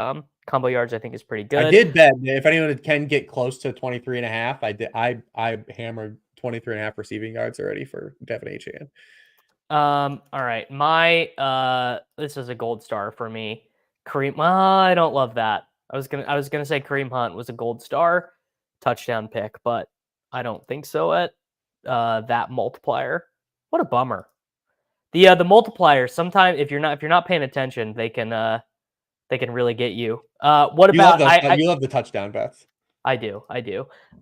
Speaker 1: pretty good.
Speaker 2: I did bet if anyone can get close to 23.5, I hammered 23.5 receiving yards already for Devin Achane.
Speaker 1: All right. This is a gold star for me. Kareem. I don't love that. I was gonna say Kareem Hunt was a gold star touchdown pick, but I don't think so at that multiplier. What a bummer. The multipliers, sometimes if you're not paying attention, they can really get you. What about
Speaker 2: you love the touchdown bets?
Speaker 1: I do.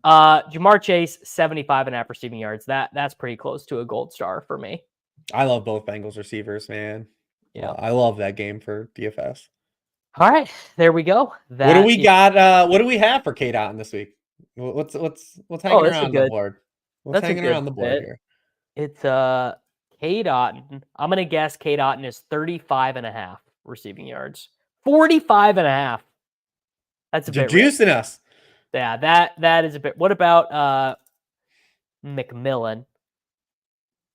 Speaker 1: Jamar Chase, 75.5 receiving yards. That's pretty close to a gold star for me.
Speaker 2: I love both Bengals receivers, man.
Speaker 1: Yeah,
Speaker 2: I love that game for DFS.
Speaker 1: All right, there we go.
Speaker 2: What do we got? What do we have for Cade Otton this week? What's hanging around the board? What's hanging around the board here?
Speaker 1: It's Cade Otton. I'm going to guess Cade Otton is 35.5 receiving yards. 45.5. That's a
Speaker 2: You're
Speaker 1: bit rich.
Speaker 2: juicing us.
Speaker 1: Yeah, that is a bit. What about McMillan?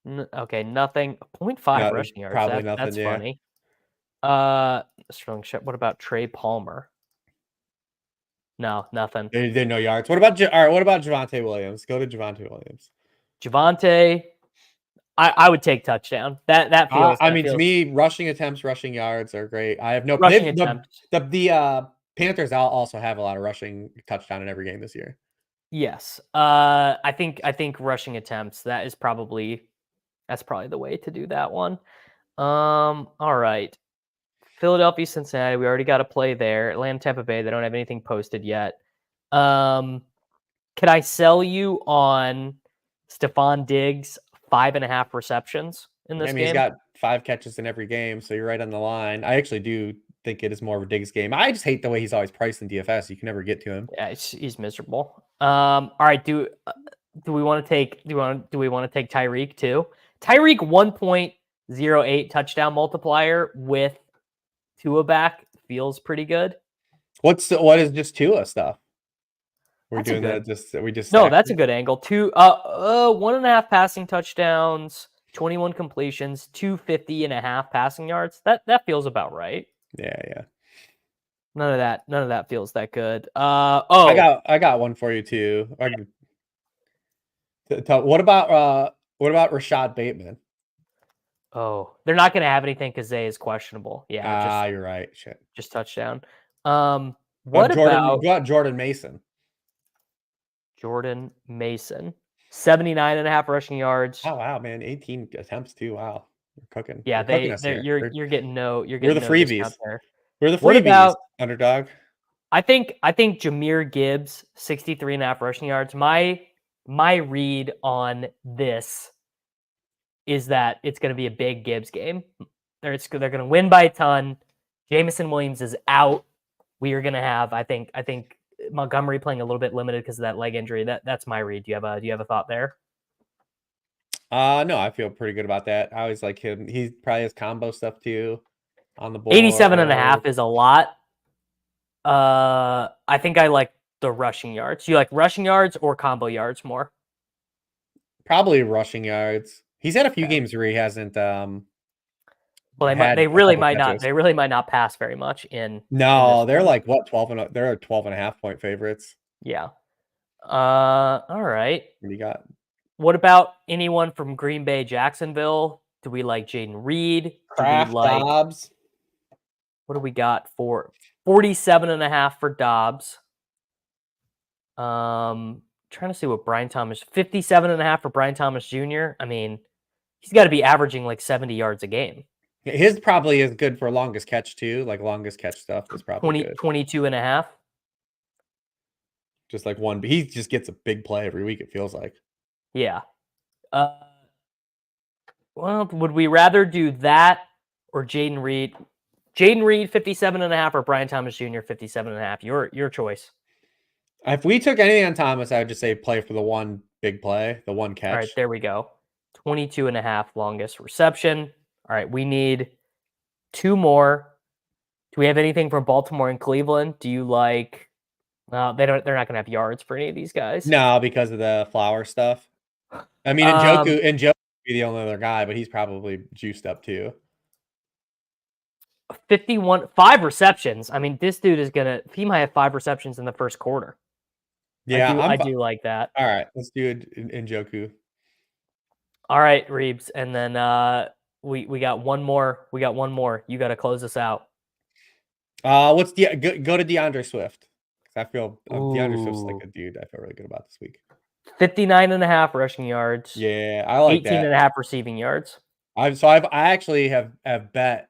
Speaker 1: Okay, nothing. 0.5
Speaker 2: No,
Speaker 1: rushing yards.
Speaker 2: probably nothing.
Speaker 1: That's
Speaker 2: Yeah.
Speaker 1: funny. Strong shot. What about Trey Palmer? No, nothing.
Speaker 2: They no yards. What about all right? What about Javonte Williams? Go to Javonte Williams.
Speaker 1: Javonte, I would take touchdown. That feels.
Speaker 2: I mean, to me, rushing attempts, rushing yards are great. I have no
Speaker 1: rushing attempts.
Speaker 2: The Panthers also have a lot of rushing touchdown in every game this year.
Speaker 1: Yes. I think rushing attempts, that's probably the way to do that one. All right. Philadelphia, Cincinnati, we already got a play there. Atlanta, Tampa Bay, they don't have anything posted yet. Could I sell you on Stephon Diggs 5.5 receptions in this game?
Speaker 2: He's got 5 catches in every game, so you're right on the line. I actually do think it is more of a Diggs game. I just hate the way he's always priced in DFS. You can never get to him.
Speaker 1: Yeah, he's miserable. All right, do we want to take Tyreek too? Tyreek 1.08 touchdown multiplier with Tua back feels pretty good.
Speaker 2: What is just Tua stuff? We're
Speaker 1: That's
Speaker 2: doing
Speaker 1: good.
Speaker 2: that. We just
Speaker 1: no. That's a good angle. 1.5 passing touchdowns, 21 completions, 250.5 passing yards. That feels about right.
Speaker 2: Yeah.
Speaker 1: None of that feels that good.
Speaker 2: I got one for you too. What about Rashad Bateman?
Speaker 1: Oh, they're not going to have anything because Zay is questionable. Yeah,
Speaker 2: you're right. Shit.
Speaker 1: just touchdown. What
Speaker 2: about Jordan Mason?
Speaker 1: Jordan Mason, 79.5 rushing yards.
Speaker 2: Oh wow, man, 18 attempts too. Wow, you're cooking.
Speaker 1: Yeah,
Speaker 2: you're cooking us here.
Speaker 1: you're getting no.
Speaker 2: We're the freebies.
Speaker 1: There.
Speaker 2: We're the freebies.
Speaker 1: What about
Speaker 2: Underdog?
Speaker 1: I think Jahmyr Gibbs, 63.5 rushing yards. My read on this is that it's going to be a big Gibbs game. They're going to win by a ton. Jameson Williams is out. We are going to have, I think Montgomery playing a little bit limited because of that leg injury. That's my read. Do you have a thought there?
Speaker 2: No, I feel pretty good about that. I always like him. He probably has combo stuff too on the board.
Speaker 1: 87.5 is a lot. I think I like the rushing yards. Do you like rushing yards or combo yards more?
Speaker 2: Probably rushing yards. He's had a few games where he hasn't.
Speaker 1: Well, they really might not. They really might not pass very much in.
Speaker 2: No, they're like what 12 they're 12.5 point favorites.
Speaker 1: Yeah. All right.
Speaker 2: What do you got?
Speaker 1: What about anyone from Green Bay, Jacksonville? Do we like Jaden Reed?
Speaker 2: Kraft, Dobbs?
Speaker 1: What do we got for 47.5 for Dobbs? Trying to see what Brian Thomas, 57.5 for Brian Thomas Jr. I mean, he's got to be averaging like 70 yards a game.
Speaker 2: His probably is good for longest catch too. Like longest catch stuff is probably good.
Speaker 1: 22.5.
Speaker 2: Just like one, but he just gets a big play every week. It feels like.
Speaker 1: Yeah. Well, would we rather do that or Jaden Reed? Jaden Reed 57.5 or Brian Thomas Jr. 57.5. Your choice.
Speaker 2: If we took anything on Thomas, I would just say play for the one big play, the one catch.
Speaker 1: All right, there we go. 22.5 longest reception. All right, we need 2 more. Do we have anything from Baltimore and Cleveland? Do you like? They're not going to have yards for any of these guys.
Speaker 2: No, because of the flower stuff. I mean, Njoku would be the only other guy, but he's probably juiced up too.
Speaker 1: 5 receptions. I mean, this dude he might have 5 receptions in the first quarter.
Speaker 2: Yeah,
Speaker 1: I do like that.
Speaker 2: All right, let's do it in Njoku.
Speaker 1: All right, Reeves, and then we got one more. You got to close us out.
Speaker 2: Go to DeAndre Swift? I feel DeAndre Swift's like a dude. I feel really good about this week.
Speaker 1: 59.5 rushing yards.
Speaker 2: Yeah, I like
Speaker 1: 18.5 receiving yards.
Speaker 2: I actually have bet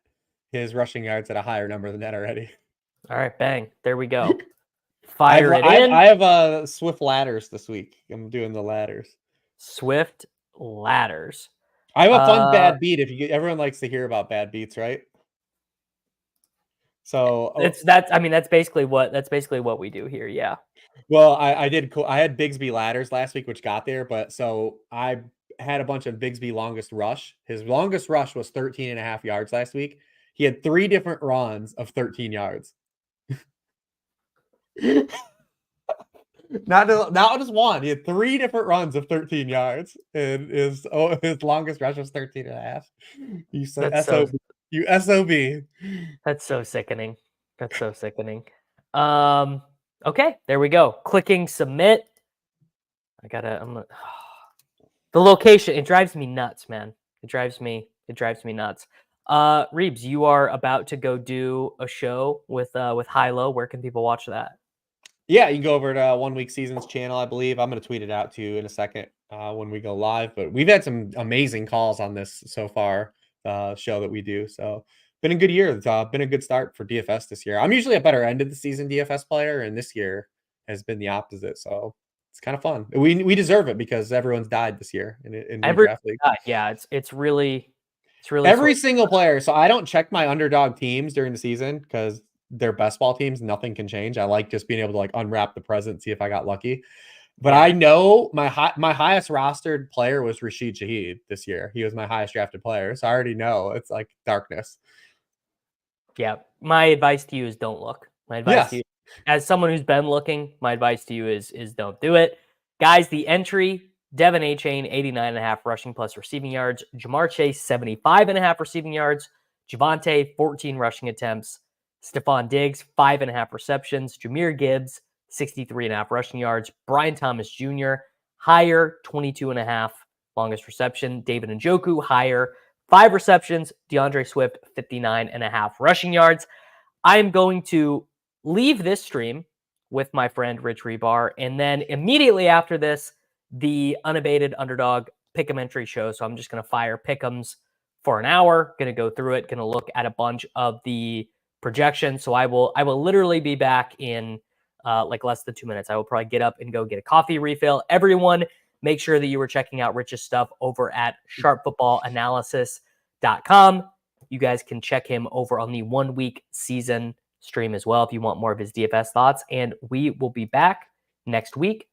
Speaker 2: his rushing yards at a higher number than that already.
Speaker 1: All right, bang. There we go. Fire it in.
Speaker 2: I have Swift ladders this week. I'm doing the ladders.
Speaker 1: Swift ladders.
Speaker 2: I have a fun bad beat. Everyone likes to hear about bad beats, right? So
Speaker 1: that's basically what we do here. Yeah.
Speaker 2: Well, I had Bigsby ladders last week, which got there, but so I had a bunch of Bigsby longest rush. His longest rush was 13.5 yards last week. He had 3 different runs of 13 yards. Not just one. He had 3 different runs of 13 yards, and his longest rush was 13.5. You said SOB. You SOB.
Speaker 1: That's so sickening. That's so sickening. Okay, there we go. Clicking submit. The location, it drives me nuts, man. It drives me nuts. Reebs, you are about to go do a show with Hilo. Where can people watch that?
Speaker 2: Yeah, you can go over to 1 Week Seasons channel, I believe. I'm going to tweet it out to you in a second when we go live. But we've had some amazing calls on this so far, show that we do. So been a good year. It's been a good start for DFS this year. I'm usually a better end of the season DFS player, and this year has been the opposite. So it's kind of fun. We deserve it because everyone's died this year in redraft league.
Speaker 1: Yeah, it's really
Speaker 2: every single player. So I don't check my underdog teams during the season because they're best ball teams. Nothing can change. I like just being able to like unwrap the present, see if I got lucky. But I know my highest rostered player was Rashid Shaheed this year. He was my highest drafted player. So I already know it's like darkness.
Speaker 1: Yeah. My advice to you is don't look. My advice to you, as someone who's been looking, my advice to you is don't do it. Guys, the entry, Devin A-Chain, 89.5 rushing plus receiving yards. Jamar Chase, 75.5 receiving yards. Javonte, 14 rushing attempts. Stephon Diggs, 5.5 receptions. Jahmyr Gibbs, 63.5 rushing yards. Brian Thomas Jr., higher, 22.5 longest reception. David Njoku, higher, 5 receptions. DeAndre Swift, 59.5 rushing yards. I am going to leave this stream with my friend Rich Hribar, and then immediately after this, the unabated Underdog Pick'em entry show. So I'm just going to fire Pick'ems for an hour, going to go through it, going to look at a bunch of the projections. So I will literally be back in like less than 2 minutes. I will probably get up and go get a coffee refill. Everyone, make sure that you were checking out Rich's stuff over at sharpfootballanalysis.com. You guys can check him over on the 1 Week Season stream as well if you want more of his DFS thoughts. And we will be back next week